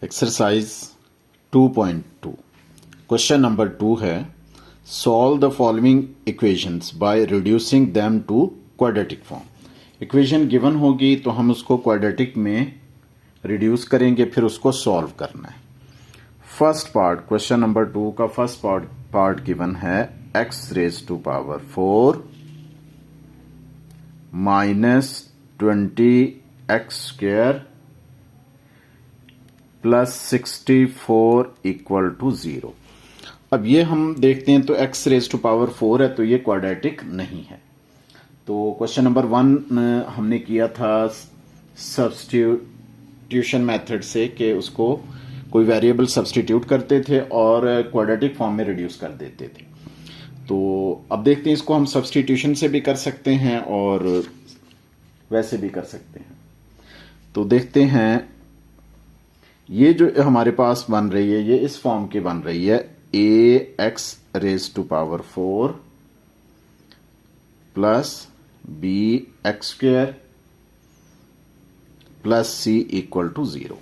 Exercise 2.2 question number 2 है solve the following equations by reducing them to quadratic form. Equation given होगी तो हम उसको क्वाड्रेटिक में रिड्यूस करेंगे, फिर उसको सॉल्व करना है। फर्स्ट पार्ट क्वेश्चन नंबर 2 का फर्स्ट पार्ट गिवन है x raise to power 4 minus 20x square plus 64 equal to 0। अब ये हम देखते हैं तो x रेज टू पावर 4 है तो ये क्वाड्रेटिक नहीं है। तो क्वेश्चन नंबर 1 हमने किया था सब्स्टिट्यूशन मेथड से कि उसको कोई वेरिएबल सब्स्टिट्यूट करते थे और क्वाड्रेटिक फॉर्म में रिड्यूस कर देते थे। तो अब देखते हैं इसको हम सब्स्टिट्यूशन से भी कर सकते हैं और वैसे भी कर सकते हैं। तो देखते हैं ये जो हमारे पास बन रही है ये इस फॉर्म की बन रही है ax raise to power 4 plus bx square plus c equal to 0।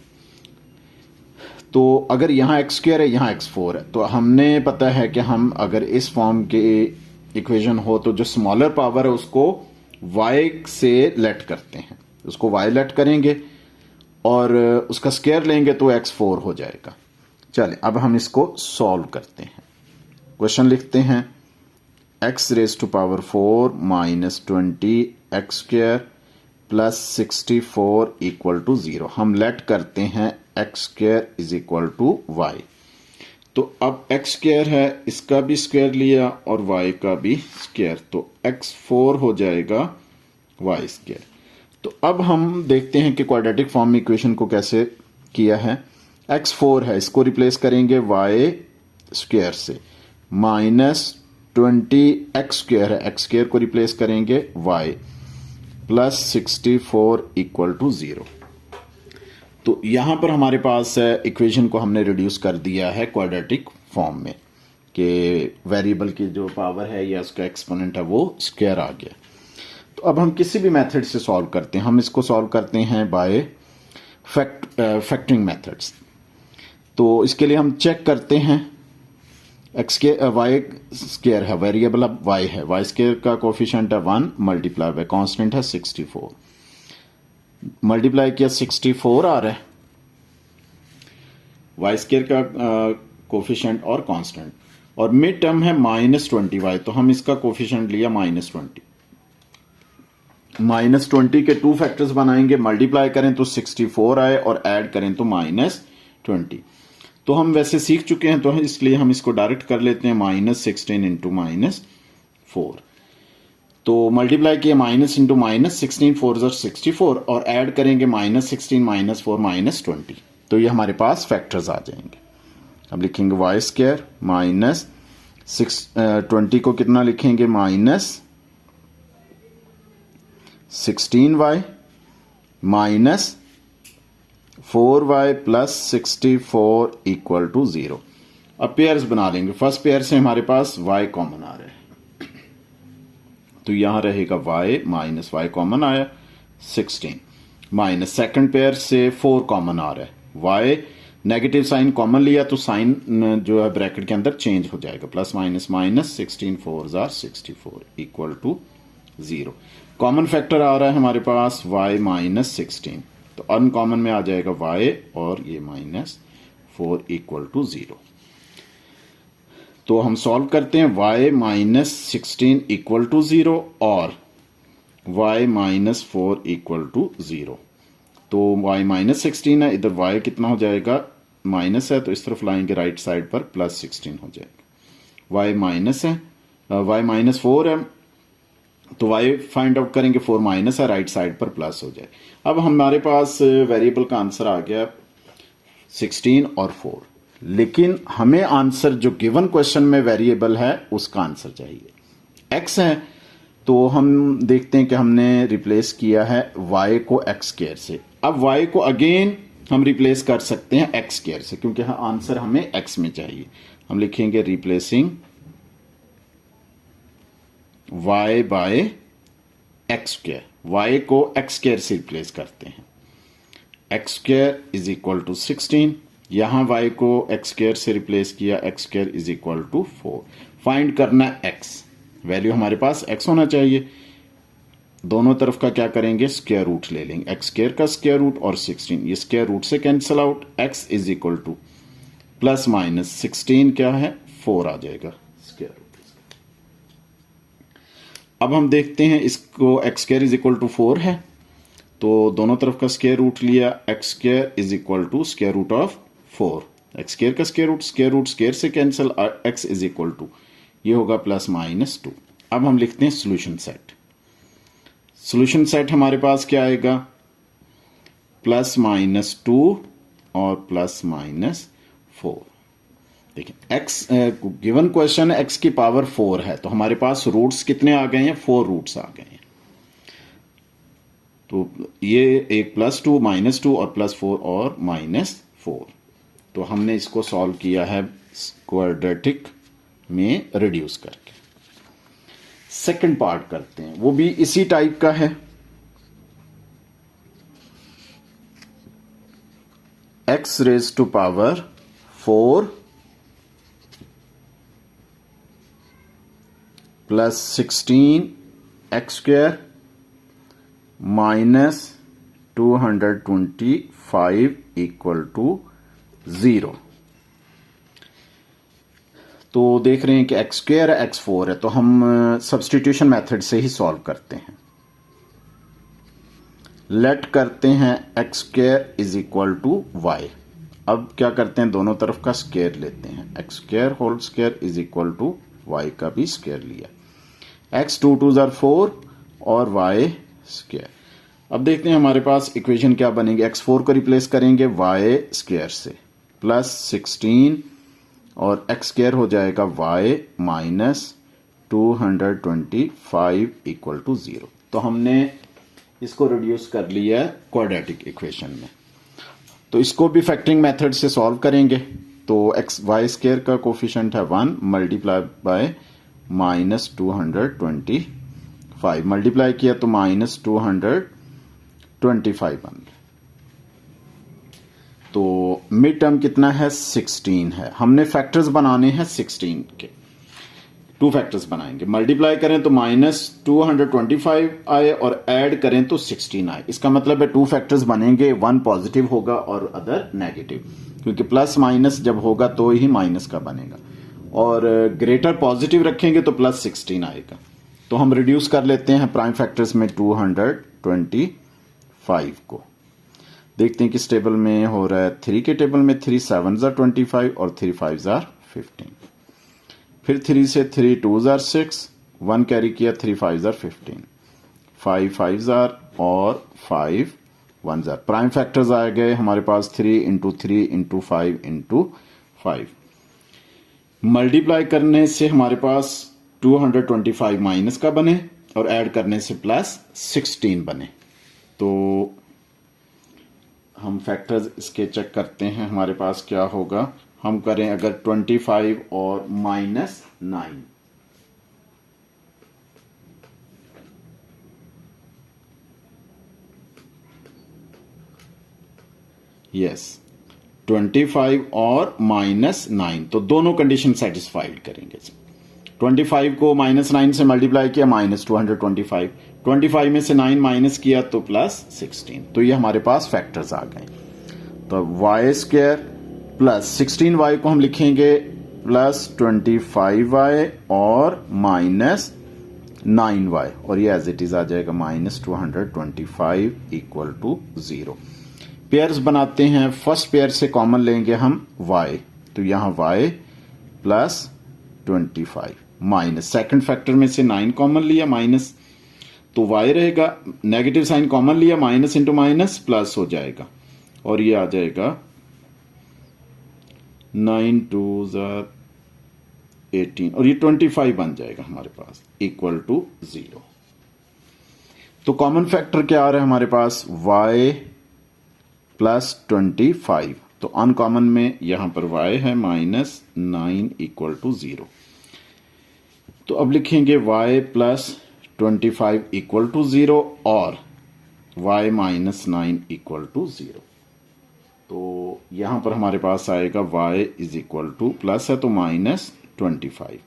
तो अगर यहां x स्क्वायर है यहां x4 है तो हमने पता है कि हम अगर इस फॉर्म के इक्वेशन हो तो जो स्मॉलर पावर है उसको y से लेट करते हैं, उसको y लेट करेंगे और उसका स्क्वायर लेंगे तो x4 हो जाएगा। चलें अब हम इसको सॉल्व करते हैं। क्वेश्चन लिखते हैं x raise to power 4 minus 20x square plus 64 equal to 0। हम लेट करते हैं x square is equal to y। तो अब x स्क्वायर है, इसका भी स्क्वायर लिया और y का भी स्क्वायर, तो x4 हो जाएगा y स्क्वायर। तो अब हम देखते हैं कि क्वाड्रेटिक फॉर्म में इक्वेशन को कैसे किया है। x4 है, इसको रिप्लेस करेंगे y स्क्वायर से, माइनस 20x स्क्वायर है, x स्क्वायर को रिप्लेस करेंगे y प्लस 64 इक्वल टू 0। तो यहां पर हमारे पास इक्वेशन को हमने रिड्यूस कर दिया है क्वाड्रेटिक फॉर्म में कि वेरिएबल की जो पावर है या उसका एक्सपोनेंट है वो स्क्वायर आ गया। तो अब हम किसी भी मेथड से सॉल्व करते हैं, हम इसको सॉल्व करते हैं बाय फैक्टरिंग मेथड्स। तो इसके लिए हम चेक करते हैं एक्स के वाई स्क्वायर है, वेरिएबल अब y है, वाई स्क्वायर का कोफिशिएंट है 1 मल्टीप्लाई बाय कांस्टेंट है 64, मल्टीप्लाई किया 64 आ रहा है वाई स्क्वायर का कोफिशिएंट और कांस्टेंट, और मिड टर्म है माइनस 20y तो हम इसका कोफिशिएंट लिया माइनस 20। माइनस 20 के 2 फैक्टर्स बनाएंगे, मल्टीप्लाई करें तो 64 आए और ऐड करें तो माइनस 20। तो हम वैसे सीख चुके हैं तो इसलिए हम इसको डायरेक्ट कर लेते हैं माइनस 16 इंटू माइनस 4। तो मल्टीप्लाई किया माइनस इंटू माइनस 16 4 64 और ऐड करेंगे माइनस 16 माइनस 4 माइनस 20। तो ये हमारे पास फैक्टर्स आ जाएंगे। अब लिखेंगे वाई स्क्वायर माइनस 20 को कितना लिखेंगे minus 16y minus 4y plus 64 equal to 0। अब पेयर्स बना लेंगे। फर्स्ट पेयर से हमारे पास y कॉमन आ रहा है तो यहां रहेगा y माइनस y कॉमन आया 16, माइनस सेकंड पेयर से 4 कॉमन आ रहा है, y नेगेटिव साइन कॉमन लिया तो साइन जो है ब्रैकेट के अंदर चेंज हो जाएगा, plus minus minus 16 4 64 equal to 0। Common factor आ रहा है हमारे पास y माइनस 16 तो अनकॉमन में आ जाएगा y और ये माइनस 4 इक्वल टू 0। तो हम सॉल्व करते हैं y माइनस 16 इक्वल टू 0 और y माइनस 4 इक्वल टू 0। तो y माइनस 16 है, इधर y कितना हो जाएगा माइनस है तो इस तरफ लाएंगे राइट साइड पर प्लस 16 हो जाएगा। y माइनस है, y माइनस 4 है तो y फाइंड आउट करेंगे 4 माइनस है, राइट साइड पर प्लस हो जाए। अब हमारे पास वेरिएबल का आंसर आ गया 16 और 4, लेकिन हमें आंसर जो गिवन क्वेश्चन में वेरिएबल है उसका आंसर चाहिए। x है तो हम देखते हैं कि हमने रिप्लेस किया है y को x स्क्वायर से। अब y को अगेन हम रिप्लेस कर सकते हैं x स्क्वायर से क्योंकि आंसर हमें x में चाहिए। हम लिखेंगे replacing y by x square, y को x स्क्वायर से रिप्लेस करते हैं, x square is equal to 16 यहां y को एक्स स्क्वायर से रिप्लेस किया, x square is equal to 4। Find करना x, वैल्यू हमारे पास x होना चाहिए। दोनों तरफ का क्या करेंगे, स्क्वायर रूट ले लेंगे, एक्स स्क्वायर का स्क्वायर रूट और 16, ये स्क्वायर रूट से cancel out, x is equal to plus minus 16 क्या है 4 आ जाएगा स्क्वायर रूट। अब हम देखते हैं इसको, x square is equal to 4 है तो दोनों तरफ का स्क्वायर रूट लिया, x square is equal to square root of 4, x square का स्क्वायर रूट स्क्वायर से cancel, x is equal to ये होगा प्लस माइनस 2। अब हम लिखते हैं सोल्यूशन सेट। सोल्यूशन सेट हमारे पास क्या आएगा, प्लस माइनस 2 और प्लस माइनस 4। देखिए एक्स गिवन क्वेश्चन है एक्स की पावर 4 है तो हमारे पास रूट्स कितने आ गए हैं, 4 रूट्स आ गए हैं। तो ये एक प्लस 2 माइनस 2 और प्लस 4 और माइनस 4। तो हमने इसको सॉल्व किया है क्वाड्रेटिक में रिड्यूस करके। सेकंड पार्ट करते हैं, वो भी इसी टाइप का है। X raise to power 4 plus 16 x square minus 225 equal to 0। तो देख रहे हैं कि एक्स स्क्वायर है, एक्स 4 है, तो हम सब्स्टिट्यूशन मेथड से ही सॉल्व करते हैं। लेट करते हैं x square is equal to y. अब क्या करते हैं, दोनों तरफ का स्क्वायर लेते हैं, x square whole square is equal to y का भी स्क्वायर लिया, एक्स 2 2 जार 4 और वाई स्क्वायर। अब देखते हैं हमारे पास इक्वेशन क्या बनेगी, एक्स 4 को रिप्लेस करेंगे वाई स्क्वायर से, प्लस 16 और एक्स स्क्वायर हो जाएगा वाई माइनस 225 इक्वल टू 0। तो हमने इसको रिड्यूस कर लिया है क्वाड्रेटिक इक्वेशन में। तो इसको भी फैक्टरिंग मेथड से सॉल्व करेंगे। तो एक्स वाई स्क्वायर का कोफिशिएंट है 1 मल्टीप्लाई बाय माइनस 225, मल्टीप्लाई किया तो माइनस 225 बन गया। तो मिड टर्म कितना है, 16 है। हमने फैक्टर्स बनाने हैं 16 के, 2 फैक्टर्स बनाएंगे। मल्टीप्लाई करें तो माइनस 225 आए और ऐड करें तो 16 आए। इसका मतलब है 2 फैक्टर्स बनेंगे, 1 पॉजिटिव होगा और अदर नेगेटिव, क्योंकि प्लस माइनस जब होगा तो ही माइनस का बनेगा, और ग्रेटर पॉजिटिव रखेंगे तो प्लस 16 आएगा। तो हम रिड्यूस कर लेते हैं प्राइम फैक्टर्स में 225 को। देखते हैं किस टेबल में हो रहा है, 3 के टेबल में 3 7 जार 25 और 3 5 जार 15। फिर 3 से 3 2 जार 6, 1 कैरी किया, 3 5 जार 15, 5 5 जार और 5 1 जार। प्राइम फैक्टर्स आ गए हमारे पास 3 इंटू 3 इंटू 5 इंटू 5। मल्टीप्लाई करने से हमारे पास 225 माइनस का बने और ऐड करने से प्लस 16 बने। तो हम फैक्टर्स इसके चेक करते हैं, हमारे पास क्या होगा। हम करें अगर 25 और माइनस 9, यस 25 और माइनस 9, तो दोनों कंडीशन सेटिस्फाइड करेंगे। 25 को माइनस 9 से मल्टीप्लाई किया माइनस 225, 25 में से 9 माइनस किया तो प्लस 16। तो ये हमारे पास फैक्टर्स आ गए। तो वाई स्क्वायर प्लस 16y को हम लिखेंगे प्लस 25y और माइनस 9y, और ये एज इट इज आ जाएगा माइनस 225 इक्वल टू 0। पेयर्स बनाते हैं, फर्स्ट पेयर से कॉमन लेंगे हम y, तो यहां y plus 25 minus, second factor में से 9 कॉमन लिया माइनस, तो y रहेगा, नेगेटिव साइन कॉमन लिया, माइनस इंटू माइनस प्लस हो जाएगा, और ये आ जाएगा 9 2 जार 18 और ये 25 बन जाएगा हमारे पास इक्वल टू 0। तो कॉमन फैक्टर क्या आ रहा है हमारे पास, y प्लस 25, तो अनकॉमन में यहां पर y है माइनस 9 इक्वल टू 0। तो अब लिखेंगे y प्लस 25 इक्वल टू 0 और y माइनस 9 इक्वल टू 0। तो यहां पर हमारे पास आएगा y is equal to plus है तो -25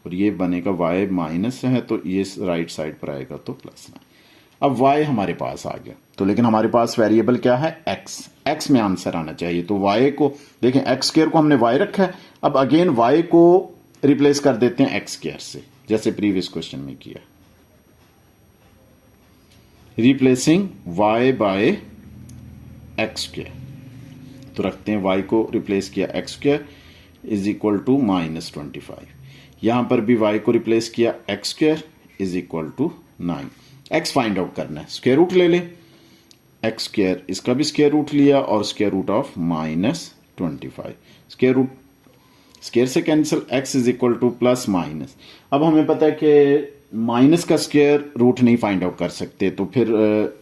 और ये बनेगा y माइनस है तो ये राइट साइड पर आएगा तो प्लस। अब y हमारे पास आ गया तो लेकिन हमारे पास वेरिएबल क्या है x में आंसर आना चाहिए। तो y को देखें x स्क्वायर को हमने y रखा है, अब अगेन y को रिप्लेस कर देते हैं x स्क्वायर से जैसे प्रीवियस क्वेश्चन में किया, replacing y by x square. तो रखते हैं y को रिप्लेस किया x square is equal to -25, यहां पर भी y को रिप्लेस किया x square is equal to 9। x find out करना है, स्क्वायर रूट ले ले, x स्क्वायर इसका भी स्क्वायर रूट लिया और square root of -25, square root square से cancel, x is equal to plus minus. अब हमें पता है कि माइनस का स्क्वायर रूट नहीं फाइंड आउट कर सकते तो फिर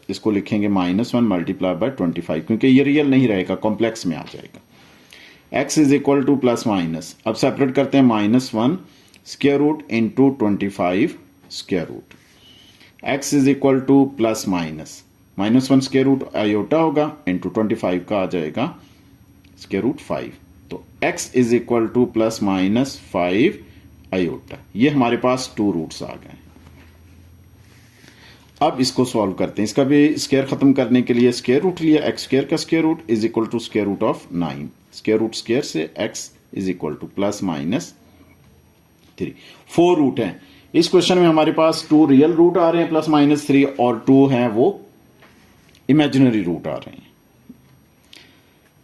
इसको लिखेंगे -1 मल्टीप्लाई बाय 25 क्योंकि ये रियल नहीं रहेगा, कॉम्प्लेक्स में आ जाएगा। x is equal to plus minus, अब सेपरेट करते हैं -1 square root into 25 square root, x is equal to plus -1 square root iota होगा इंटू 25 का आ जाएगा स्क्वायर रूट 5, तो x is equal to plus -5 iota. ये हमारे पास 2 रूट्स आ गए। अब इसको सॉल्व करते हैं, इसका भी स्क्वायर खत्म करने के लिए स्क्वायर रूट लिया, x स्क्वायर का square root is equal to square root of 9, square root square से x is equal to plus -3। 4 root हैं इस क्वेश्चन में, हमारे पास 2 रियल रूट आ रहे हैं प्लस -3 और 2 हैं वो इमेजिनरी रूट आ रहे हैं।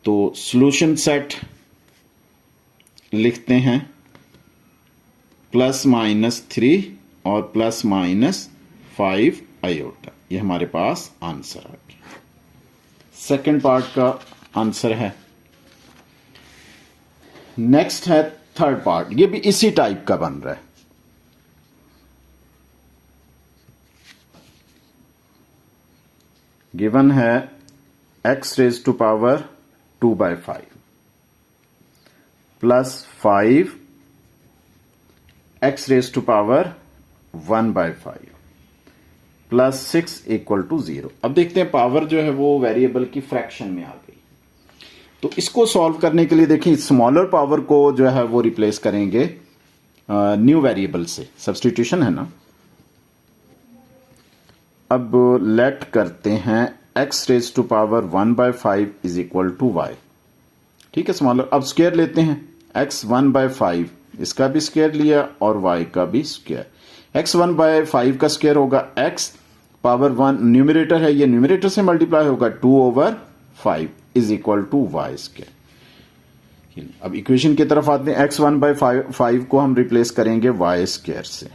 तो सॉल्यूशन सेट लिखते हैं +-3 और +-5 आयोटा, ये हमारे पास आंसर आ गया। सेकंड पार्ट का आंसर है। नेक्स्ट है थर्ड पार्ट, ये भी इसी टाइप का बन रहा है। गिवन है x raise to power 2/5 plus 5 x raise to power 1/5 plus 6 equal to 0। अब देखते हैं पावर जो है वो वेरिएबल की फ्रैक्शन में आ गई, तो इसको सॉल्व करने के लिए देखिए स्मॉलर पावर को जो है वो रिप्लेस करेंगे न्यू वेरिएबल से, सब्स्टिट्यूशन है ना। अब लेट करते हैं x raise to power 1/5 is equal to y, ठीक है स्मॉलर। अब स्क्वायर लेते हैं, x 1/5 इसका भी स्क्वायर लिया और y का भी स्क्वायर। x 1/5 का स्क्वायर होगा x पावर 1, न्यूमरेटर है ये, न्यूमरेटर से मल्टीप्लाई होगा 2/5 is equal to y square. अब इक्वेशन की तरफ आते हैं, x 1/5 को हम रिप्लेस करेंगे y स्क्वायर से,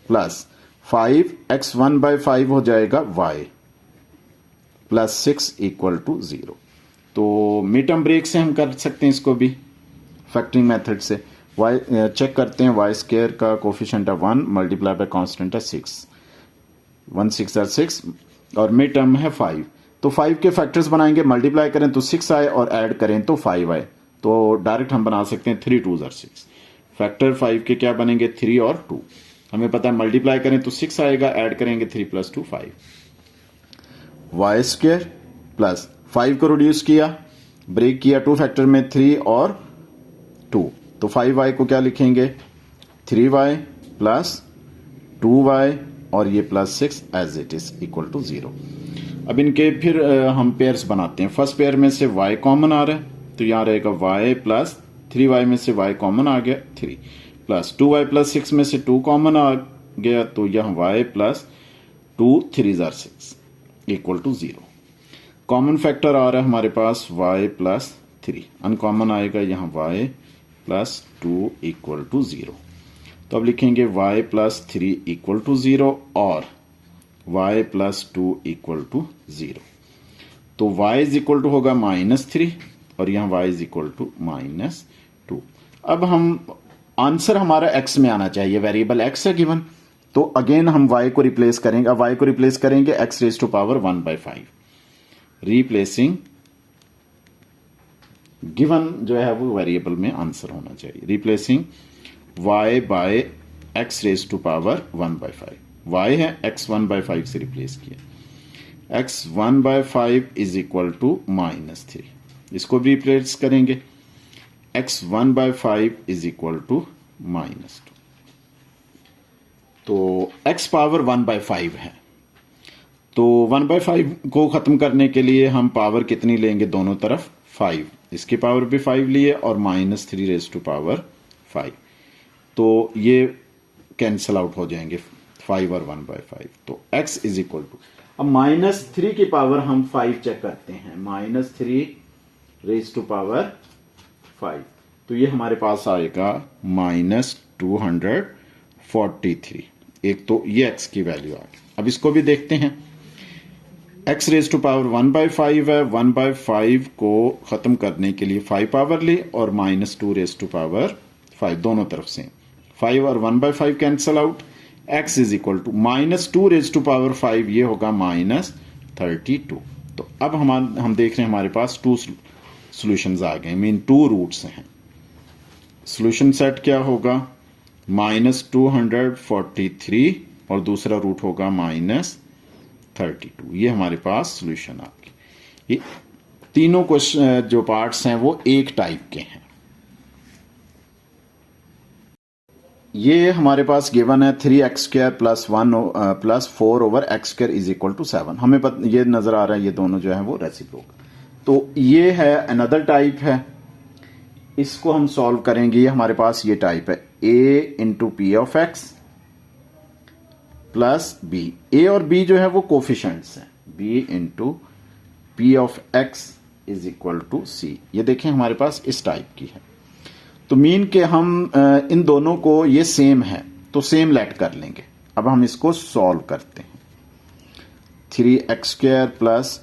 प्लस 5 x 1/5 हो जाएगा y प्लस 6 इक्वल टू 0। तो मिड टर्म ब्रेक से हम कर सकते हैं इसको भी, फैक्टरिंग मेथड से। y चेक करते हैं, y स्क्वायर का कोफिशिएंट है 1 मल्टीप्लाई बाय कांस्टेंट है 6, 1 6 are 6 और मिड टर्म है 5। तो 5 के फैक्टर्स बनाएंगे, मल्टीप्लाई करें तो 6 आए और ऐड करें तो 5 आए, तो डायरेक्ट हम बना सकते हैं 3 2s are 6। फैक्टर 5 के क्या बनेंगे 3 और 2, हमें पता है मल्टीप्लाई करें तो 6 आएगा, ऐड करेंगे 3 + 2 5, y स्क्वायर प्लस 5 को रिड्यूस किया, ब्रेक किया 2 फैक्टर में 3 और 2, तो 5y को क्या लिखेंगे 3y प्लस 2y और ये plus 6 as it is equal to 0। अब इनके फिर हम पेयर्स बनाते हैं। फर्स्ट पेयर में से y कॉमन आ रहा है तो यहां रहेगा y प्लस 3y में से y कॉमन आ गया 3 प्लस 2y प्लस 6 में से 2 कॉमन आ गया तो यहां y plus 2 3s are 6 equal to 0। Common factor आ रहा है हमारे पास y प्लस 3, अनकॉमन आएगा यहां y प्लस 2 इक्वल टू 0। तो अब लिखेंगे y प्लस 3 इक्वल टू 0 और y प्लस 2 इक्वल टू 0। तो y इज इक्वल टू होगा -3 और यहां y इज इक्वल टू -2। अब हम आंसर हमारा x में आना चाहिए, वेरिएबल x है गिवन, तो अगेन हम y को रिप्लेस करेंगे। अब y को रिप्लेस करेंगे x raise to power 1/5, replacing given जो है वो वेरिएबल में आंसर होना चाहिए, replacing y by x raise to power 1/5, y है x 1/5 से रिप्लेस किया, x 1/5 इज इक्वल टू -3, इसको भी रिप्लेस करेंगे, x 1/5 इज इक्वल टू -2। तो x पावर 1/5 है, तो 1/5 को खत्म करने के लिए हम पावर कितनी लेंगे दोनों तरफ, 5, इसकी पावर भी 5 लिए और -3⁵5, तो ये कैंसिल आउट हो जाएंगे 5 और 1/5। तो x इज इक्वल टू, अब -3 की पावर हम 5 चेक करते हैं, -3⁵5, तो ये हमारे पास आएगा -243। एक तो ये x की वैल्यू आ गई। अब इसको भी देखते हैं, x⁵1/5 है, 1/5 को खत्म करने के लिए 5 पावर ली और -2⁵5 दोनों तरफ से 5 और 1/5 cancel out, x is equal to -2⁵5, ये होगा -32। तो अब हम देख रहे हैं हमारे पास 2 सॉल्यूशंस आ गए, मीन 2 रूट्स हैं। सॉल्यूशन सेट क्या होगा, -243 और दूसरा रूट होगा -32। ये हमारे पास सॉल्यूशन आ गए। ये तीनों क्वेश्चन जो पार्ट्स हैं वो एक टाइप के हैं। ये हमारे पास गिवन है 3x² + 4/x² is equal to 7। हमें ये नजर आ रहा है ये दोनों जो है वो रेसिप्रोकल। तो ये है अनदर टाइप है, इसको हम सॉल्व करेंगे। ये हमारे पास ये टाइप है a × p(x) + b। a और b जो है वो कोफिशिएंट्स हैं, b × p(x) is equal to c। ये देखें हमारे पास इस टाइप की है। तो मीन के हम इन दोनों को, ये सेम है तो सेम लेट कर लेंगे। अब हम इसको सॉल्व करते हैं, 3x² +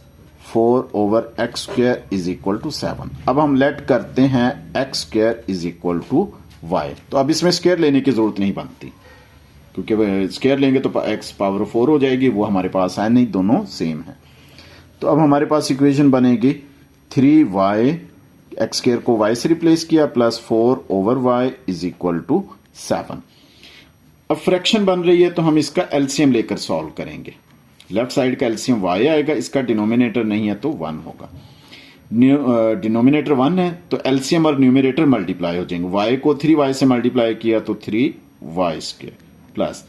4/x² is equal to 7। अब हम लेट करते हैं x² is equal to y। तो अब इसमें स्क्वायर लेने की जरूरत नहीं बनती, क्योंकि स्क्वायर लेंगे तो x पावर 4 हो जाएगी, वो हमारे पास है नहीं, दोनों सेम है। तो अब हमारे पास इक्वेशन बनेगी 3y, x² को y से रिप्लेस किया, + 4/y इज इक्वल टू 7। अब फ्रैक्शन बन रही है तो हम इसका एलसीएम लेकर सॉल्व करेंगे। लेफ्ट साइड का एलसीएम y आएगा, इसका डिनोमिनेटर नहीं है तो 1 होगा। डिनोमिनेटर 1 है तो एलसीएम और न्यूमरेटर मल्टीप्लाई हो जाएंगे। y को 3y से मल्टीप्लाई किया तो 3y² प्लस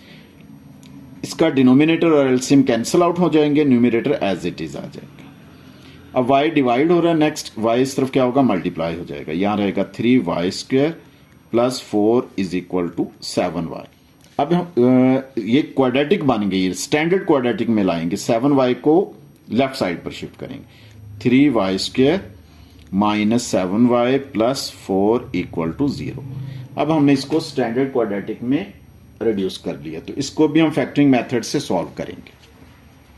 इसका डिनोमिनेटर और एलसीएम कैंसिल आउट हो जाएंगे, न्यूमरेटर एज इट इज आ जाएगा। अब y डिवाइड हो रहा है, नेक्स्ट y इस तरफ क्या होगा, मल्टीप्लाई हो जाएगा। यहां रहेगा 3y² + 4 is equal to 7y। अब ये क्वाड्रेटिक बन गई, स्टैंडर्ड क्वाड्रेटिक में लाएंगे, 7y को लेफ्ट साइड पर शिफ्ट करेंगे, 3y² - 7y + 4 इक्वल टू 0। अब हमने इसको स्टैंडर्ड क्वाड्रेटिक में रिड्यूस कर लिया, तो इसको भी हम फैक्टरिंग मेथड से सॉल्व करेंगे।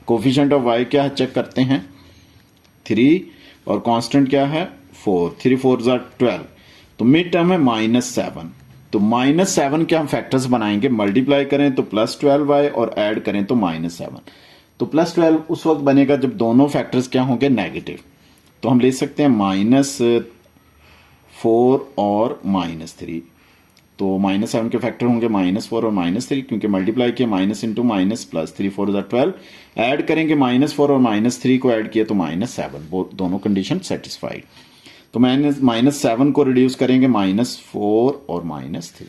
कोफिशिएंट ऑफ y क्या है चेक करते हैं, 3 और कांस्टेंट क्या है 4, 3 4 12, तो मिड टर्म है -7। तो -7 के हम फैक्टर्स बनाएंगे, मल्टीप्लाई करें तो +12y और ऐड करें तो -7। तो +12 उस वक्त बनेगा जब दोनों फैक्टर्स क्या होंगे, नेगेटिव। तो हम ले सकते हैं -4 और -3। तो -7 के फैक्टर होंगे -4 और -3, क्योंकि मल्टीप्लाई किया minus into minus, plus 3 4 12, add करेंगे -4 और -3 को ऐड किया तो -7, दोनों कंडीशन सेटिस्फाइड। तो -7 को रिड्यूस करेंगे -4 और -3।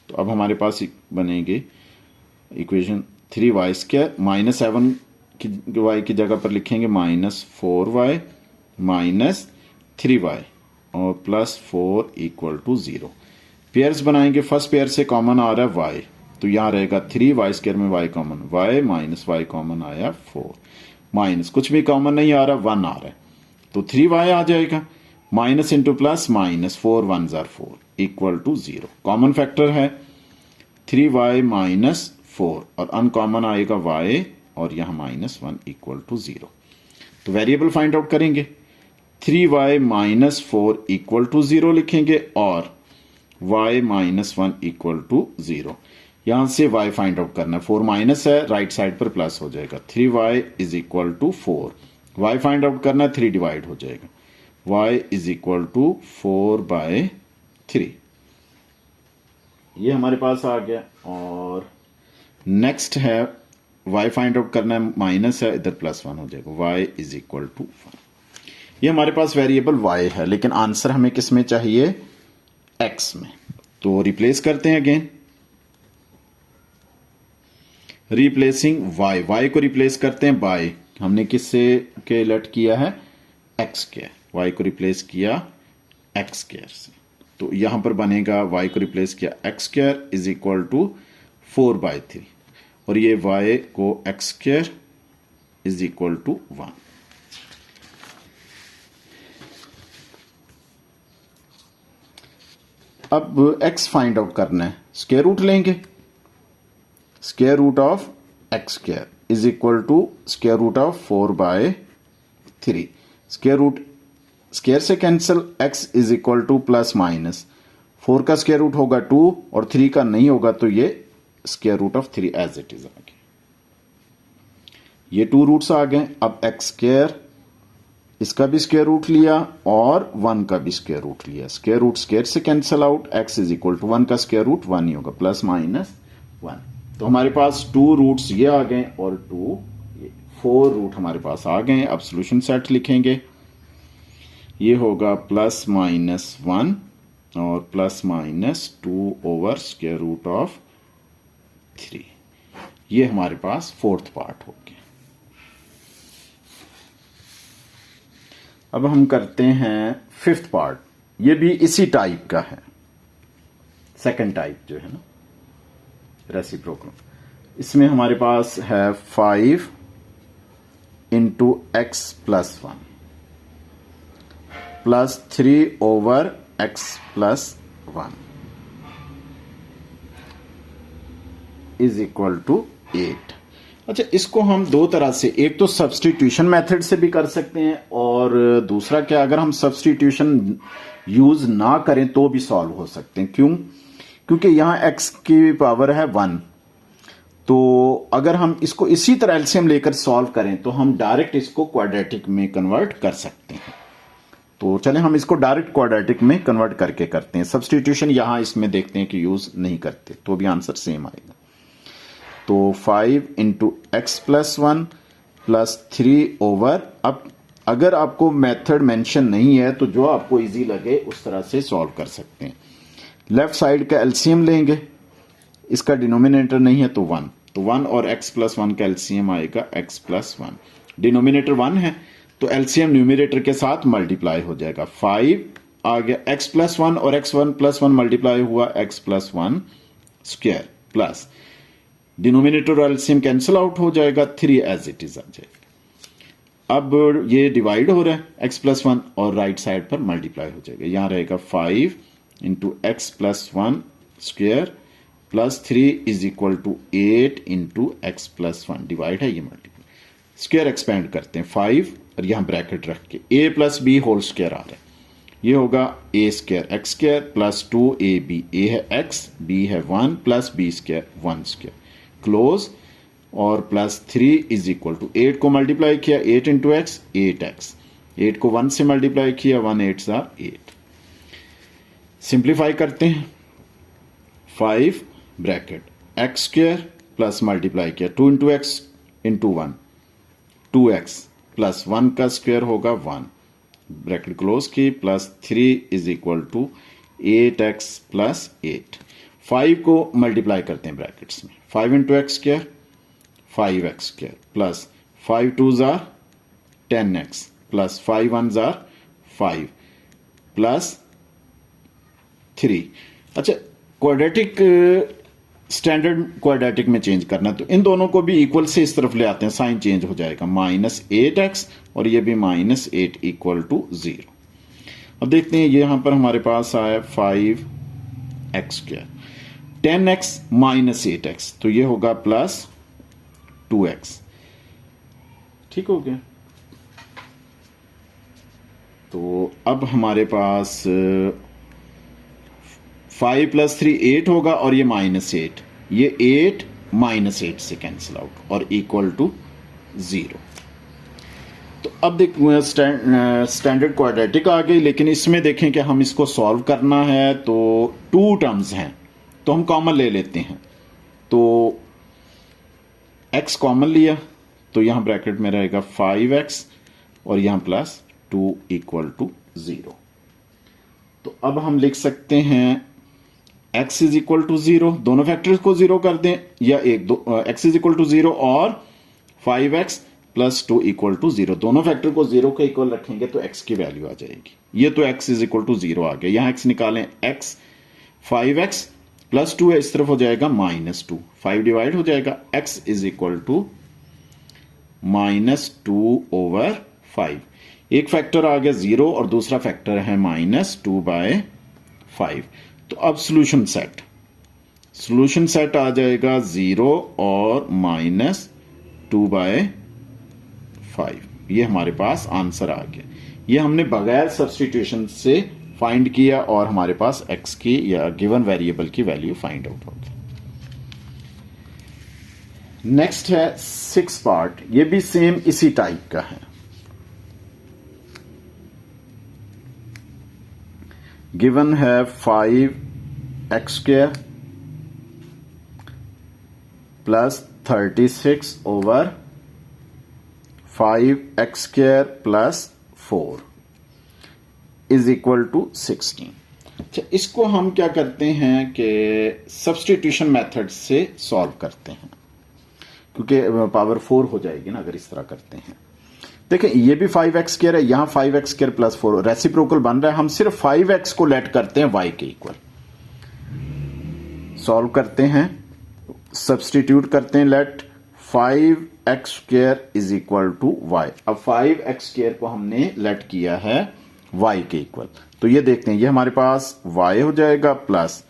तो अब हमारे पास बनेगी इक्वेशन 3y² -7 की y की जगह पर लिखेंगे -4y -3y और +4 इक्वल टू 0। पेयर्स बनाएंगे, फर्स्ट पेयर से कॉमन आ रहा है y, तो यहां रहेगा 3y² में y common, y -y common आया 4, माइनस कुछ भी कॉमन नहीं आ रहा, 1 आ रहा है तो 3y आ जाएगा, minus into plus minus, 4 1 4 equal to 0। Common factor है 3y -4 और अनकॉमन आएगा y और यहां -1 इक्वल टू 0। तो वेरिएबल फाइंड आउट करेंगे, 3y -4 इक्वल टू 0 लिखेंगे और y -1 इक्वल टू 0। यहां से y फाइंड आउट करना है, 4 माइनस है, राइट साइड पर प्लस हो जाएगा, 3y is equal to 4। y find out करना है, 3 डिवाइड हो जाएगा, y इज इक्वल टू 4/3। ये हमारे पास आ गया। और नेक्स्ट है y फाइंड आउट करना है, माइनस है, इधर +1 हो जाएगा, y इज इक्वल टू 1। ये हमारे पास वेरिएबल y है, लेकिन आंसर हमें किस में चाहिए, x में। तो रिप्लेस करते हैं अगेन, रिप्लेसिंग y को रिप्लेस करते हैं बाय, हमने किससे के लेट किया है, x स्क्वायर, y को रिप्लेस किया x स्क्वायर से। तो यहां पर बनेगा y को रिप्लेस किया x square is equal to 4/3, और ये y को x square is equal to 1। अब x फाइंड आउट करना है, स्क्वायर रूट लेंगे, square root of x square is equal to square root of 4/3। Square root square से cancel, x is equal to plus minus 4 का square root होगा 2 और 3 का नहीं होगा, तो ये square root of 3 as it is आ गया। ये 2 रूट्स आ गए। अब x स्क्वायर, इसका भी स्क्वायर रूट लिया और 1 का भी स्क्वायर रूट लिया, स्क्वायर रूट स्क्वायर से cancel out, x is equal to 1 का स्क्वायर रूट 1 ही होगा, प्लस माइनस 1। तो हमारे पास 2 रूट्स ये आ गए और 4 रूट हमारे पास आ गए। अब सॉल्यूशन सेट लिखेंगे, ये होगा प्लस माइनस 1 और plus minus 2 over square root of 3। ये हमारे पास 4th पार्ट हो गया। अब हम करते हैं 5th पार्ट, ये भी इसी टाइप का है, सेकंड टाइप जो है ना रेसिप्रोकल। इसमें हमारे पास है 5 into x plus 1 plus 3 over x plus 1 is equal to 8। अच्छा, इसको हम दो तरह से, एक तो सब्स्टिट्यूशन मेथड से भी कर सकते हैं, और दूसरा क्या, अगर हम सब्स्टिट्यूशन यूज ना करें तो भी सॉल्व हो सकते हैं। क्यों? क्योंकि यहां x की पावर है 1, तो अगर हम इसको इसी तरह एलसीएम लेकर सॉल्व करें तो हम डायरेक्ट इसको क्वाड्रेटिक में कन्वर्ट कर सकते हैं। तो चलें हम इसको डायरेक्ट क्वाड्रेटिक में कन्वर्ट करके करते हैं। सब्स्टिट्यूशन यहां इसमें देखते हैं कि यूज नहीं करते, तो भी आंसर सेम आएगा। तो 5 into x plus 1 plus 3 over, अब अगर आपको मेथड मेंशन नहीं है तो जो आपको इजी लगे उस तरह से सॉल्व कर सकते हैं। लेफ्ट साइड का एलसीएम लेंगे, इसका डिनोमिनेटर नहीं है तो 1, तो 1 और x प्लस 1 का एलसीएम आएगा x प्लस 1। डिनोमिनेटर 1 है तो एलसीएम न्यूमिनेटर के साथ मल्टीप्लाई हो जाएगा, 5 आ गया x प्लस 1 और x1 प्लस 1 मल्टीप्लाई हुआ x plus 1 square, plus denominator और एलसीएम कैंसिल आउट हो जाएगा, 3 एज इट इज आ जाएगा। अब ये डिवाइड हो रहा है x प्लस 1 और राइट साइड पर मल्टीप्लाई हो जाएगा, यहां रहेगा 5 into x plus 1 square plus 3 is equal to 8 into x plus 1, divide है ये मल्टीप्लाई, स्क्वायर एक्सपेंड करते हैं 5 और यहां ब्रैकेट रख के a plus B whole square आ रहा है, ये होगा a square x square plus 2ab, a है x, b है 1 plus b square 1 square, close, और प्लस 3 इज इक्वल टू 8 को मल्टीप्लाई किया 8 इंटू एक्स 8x, 8 को 1 से मल्टीप्लाई किया 1 8 8। सिंप्लीफाई करते हैं, 5 bracket x square plus multiply किया 2 into x into 1 2x plus 1 का स्क्वायर होगा 1, ब्रैकेट क्लोज की, plus 3 is equal to 8x plus 8। 5 को मल्टीप्लाई करते हैं ब्रैकेट्स में, 5 into x square 5x square plus 5 2 जार 10x प्लस 5 1 जार 5 प्लस 3। अच्छा, क्वाड्रेटिक स्टैंडर्ड क्वाड्रेटिक में चेंज करना, तो इन दोनों को भी इक्वल से इस तरफ ले आते हैं, साइन चेंज हो जाएगा, -8x और ये भी -8 इक्वल टू 0। अब देखते हैं, यहां पर हमारे पास आया 5x square, 10x minus 8x, तो ये होगा प्लस 2x, ठीक हो गया। तो अब हमारे पास 5 प्लस 3 8 होगा और ये -8, ये 8 -8 से कैंसिल आउट और इक्वल टू 0। तो अब देख स्टैंडर्ड क्वाड्रेटिक आ गई, लेकिन इसमें देखें कि हम इसको सॉल्व करना है तो 2 टर्म्स हैं, तो हम कॉमन ले लेते हैं। तो x कॉमन लिया तो यहां ब्रैकेट में रहेगा 5x और यहां प्लस 2 इक्वल टू 0। तो अब हम लिख सकते हैं x इज इक्वल टू 0, दोनों फैक्टर्स को 0 कर दें, या x इज इक्वल टू 0 और 5x प्लस 2 इक्वल टू 0, दोनों फैक्टर को 0 के इक्वल रखेंगे तो x की वैल्यू आ जाएगी। ये तो x इज इक्वल टू 0 आ गया, यहां x निकालें, x 5x प्लस 2 है, इस तरफ हो जाएगा -2, 5 डिवाइड हो जाएगा, x इज इक्वल टू -2/5। एक फैक्टर आ गया 0 और दूसरा फैक्टर है -2/5। तो अब सॉल्यूशन सेट आ जाएगा 0 और -2/5। ये हमारे पास आंसर आ गया। ये हमने बगैर सब्स्टिट्यूशन से फाइंड किया और हमारे पास x की या गिवन वेरिएबल की वैल्यू फाइंड आउट हो गई। नेक्स्ट है 6 पार्ट, ये भी सेम इसी टाइप का है। गिवन है 5x² plus 36/5x² plus 4 is equal to 16। अच्छा, इसको हम क्या करते हैं कि सब्स्टिट्यूशन मेथड से सॉल्व करते हैं, क्योंकि पावर 4 हो जाएगी ना अगर इस तरह करते हैं। देखें, ये भी 5x² है, यहां 5x² प्लस 4 रेसिप्रोकल बन रहा है। हम सिर्फ 5x को लेट करते हैं y के इक्वल, सॉल्व करते हैं, सब्स्टिट्यूट करते हैं, let 5x² is equal to y। अब 5x² को हमने लेट किया है y के इक्वल, तो ये देखते हैं, ये हमारे पास y हो जाएगा प्लस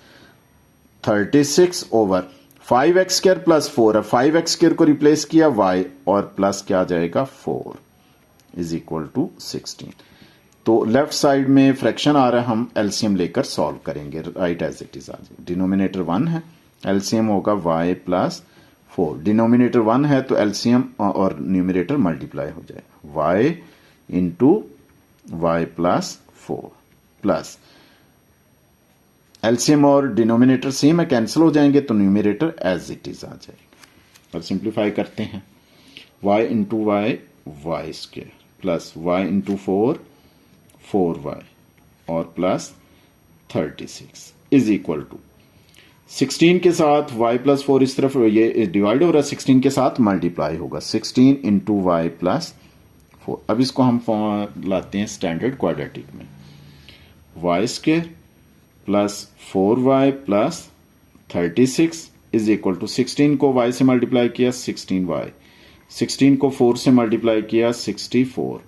36/5x² प्लस 4 है, 5x² को रिप्लेस किया y और प्लस क्या आ जाएगा 4 इज इक्वल टू 16। तो लेफ्ट साइड में फ्रैक्शन आ रहा है, हम एलसीएम लेकर सॉल्व करेंगे, राइट एज इट इज आ जाएगा। डिनोमिनेटर 1 है, एलसीएम होगा y प्लस 4, डिनोमिनेटर 1 है तो एलसीएम और न्यूमरेटर मल्टीप्लाई हो जाएगा, y into y plus 4 plus LCM और डिनोमिनेटर सेम है, कैंसिल हो जाएंगे तो न्यूमरेटर एज इट इज आ जाएगा। और सिंप्लीफाई करते हैं, y into y y² plus y into 4 4y और प्लस 36 इज इक्वल टू 16 के साथ y प्लस 4 इस तरफ ये डिवाइड हो रहा है, 16 के साथ मल्टीप्लाई होगा, 16 इंटू y प्लस 4। अब इसको हम लाते हैं स्टैंडर्ड क्वाड्रेटिक में, y² plus 4y plus 36 is equal to 16 को y से मल्टीप्लाई किया 16y, 16 को 4 से मल्टीप्लाई किया 64।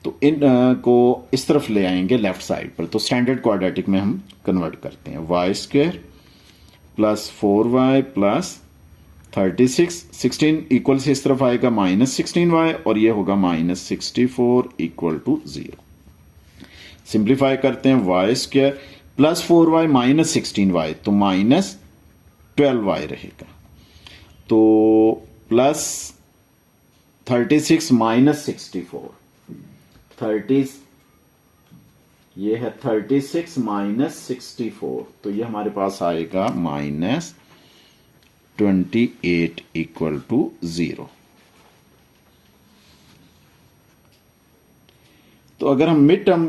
तो इन को इस तरफ ले आएंगे लेफ्ट साइड पर, तो स्टैंडर्ड क्वाड्रेटिक में हम कन्वर्ट करते हैं, y² plus 4y plus 36, 16 equal से इस तरफ आएगा -16y और ये होगा -64 इक्वल टू 0। सिंप्लीफाई करते हैं, y² plus 4y minus 16y तो -12y रहेगा, तो प्लस 36 माइनस 64, 30 ये है 36 माइनस 64, तो ये हमारे पास आएगा -28 इक्वल टू 0। तो अगर हम मिड टर्म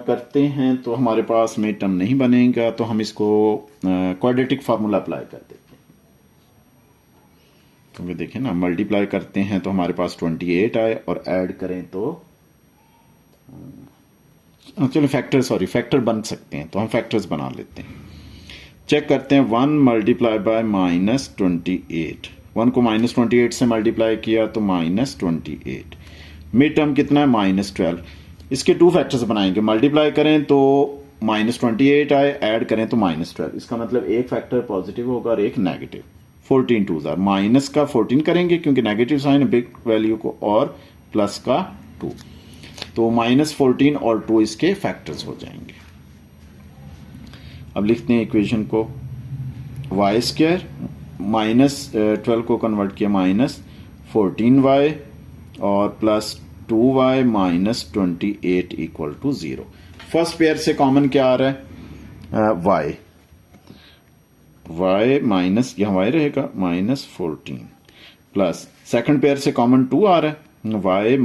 करते हैं तो हमारे पास मिड टर्म नहीं बनेगा, तो हम इसको क्वाड्रेटिक फार्मूला अप्लाई कर देते हैं। तो ये देखें ना, मल्टीप्लाई करते हैं तो हमारे पास 28 आए और ऐड करें तो चलो फैक्टर बन सकते हैं, तो हम फैक्टर्स बना लेते हैं। चेक करते हैं, 1 मल्टीप्लाई बाय -28, 1 को -28 से मल्टीप्लाई किया तो -28, मिड टर्म कितना है -12। इसके 2 फैक्टर्स बनाएंगे, मल्टीप्लाई करें तो -28 आए, ऐड करें तो -12, इसका मतलब एक फैक्टर पॉजिटिव होगा और एक नेगेटिव। 14 2 माइनस का 14 करेंगे क्योंकि नेगेटिव साइन बिग वैल्यू को, और प्लस का 2, तो -14 और 2 इसके फैक्टर्स हो जाएंगे। अब लिखते हैं इक्वेशन को, y² -12 को कन्वर्ट किया -14y और plus 2y -28 equal to 0। First pair से कॉमन क्या आ रहा है, y माइनस, यहां y रहेगा -14 प्लस सेकंड पेयर से कॉमन 2 आ रहा है, y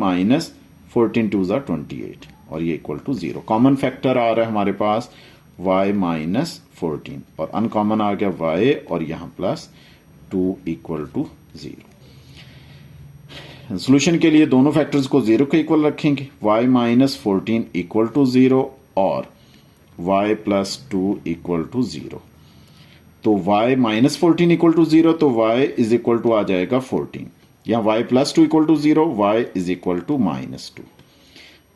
14 2 ज़ा 28 और ये इक्वल टू 0। कॉमन फैक्टर आ रहा है हमारे पास y माइनस 14 और अनकॉमन आ गया y और यहां प्लस 2 इक्वल टू 0। सोल्यूशन के लिए दोनों फैक्टर्स को 0 के इक्वल रखेंगे। y माइनस 14 इक्वल टू 0 और y प्लस 2 इक्वल टू 0। तो y माइनस 14 इक्वल टू 0 तो y इज इक्वल टू आ जाएगा 14। यहां y plus 2 equal to 0, y is equal to minus 2।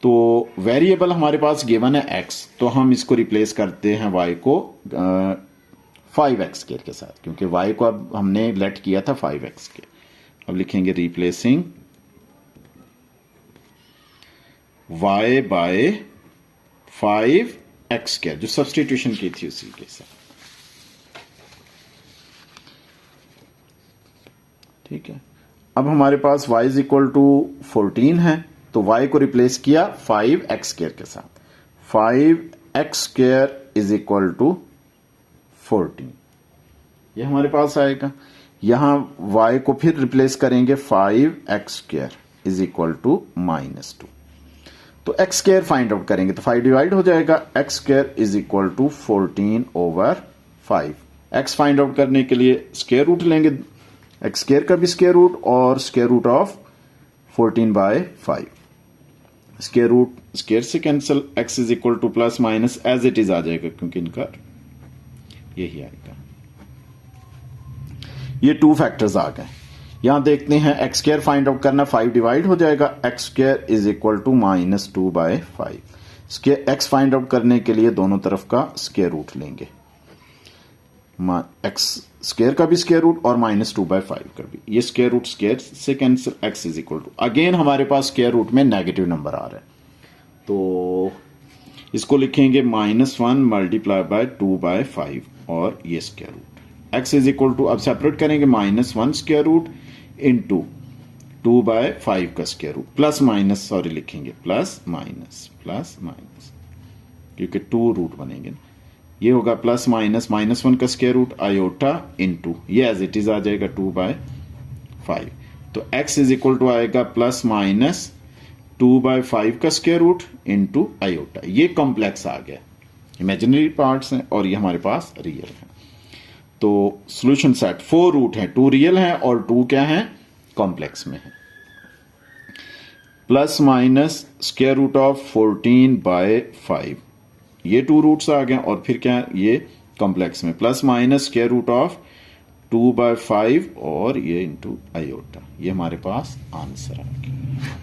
तो वेरिएबल हमारे पास गिवन है x, तो हम इसको रिप्लेस करते हैं y को 5x स्क्वायर के साथ, क्योंकि y को अब हमने लेट किया था 5x के। अब लिखेंगे replacing y by 5x square, जो सब्सटीट्यूशन की थी उसी के साथ। ठीक है, अब हमारे पास y इज इक्वल टू 14 है, तो y को रिप्लेस किया 5x स्क्वायर के साथ। 5x square is equal to 14, ये हमारे पास आएगा। यहां y को फिर रिप्लेस करेंगे 5x square is equal to minus 2। तो x स्क्वायर फाइंड आउट करेंगे तो 5 डिवाइड हो जाएगा, x square is equal to 14 over 5। x find out करने के लिए स्क्वायर रूट लेंगे, x स्क्वायर का भी स्क्वायर रूट और square root of 14 by 5। Square root square से cancel, x is equal to plus minus as it is आ जाएगा, क्योंकि इनका यही आएगा। ये टू फैक्टर्स आ गए। यहां देखते हैं x स्क्वायर फाइंड आउट करना, 5 डिवाइड हो जाएगा, x square is equal to minus 2 by 5। x find out करने के लिए दोनों तरफ का स्क्वायर रूट लेंगे, x स्क्वायर का भी स्क्वायर रूट और माइनस 2 बाय 5 का भी। ये स्क्वायर रूट स्क्वायर से cancel, x is equal to, again हमारे पास स्क्वायर रूट में नेगेटिव नंबर आ रहा है, तो इसको लिखेंगे -1 मल्टीप्लाई बाय 2 बाय 5 और ये square root. x is equal to, अब सेपरेट करेंगे, -1 स्क्वायर रूट इंटू 2 बाय 5 का square root, plus minus sorry लिखेंगे प्लस माइनस, क्योंकि 2 रूट बनेंगे ना। ये होगा प्लस माइनस -1 का स्क्वायर रूट आयोटा इंटू ये एज इट इज आ जाएगा 2 बाय 5। तो x इज इक्वल टू आएगा प्लस माइनस 2 बाय 5 का स्क्वायर रूट इंटू आयोटा। ये कॉम्प्लेक्स आ गया, इमेजिनरी पार्ट्स हैं और ये हमारे पास रियल है। तो सॉल्यूशन सेट 4 रूट हैं, 2 रियल हैं और 2 क्या हैं, कॉम्प्लेक्स में है। Plus minus square root of 14 by 5, ये 2 रूट्स आ गए और फिर क्या ये कॉम्प्लेक्स में plus minus square root of 2 by 5 और ये इंटू आयोटा। ये हमारे पास आंसर आ गया।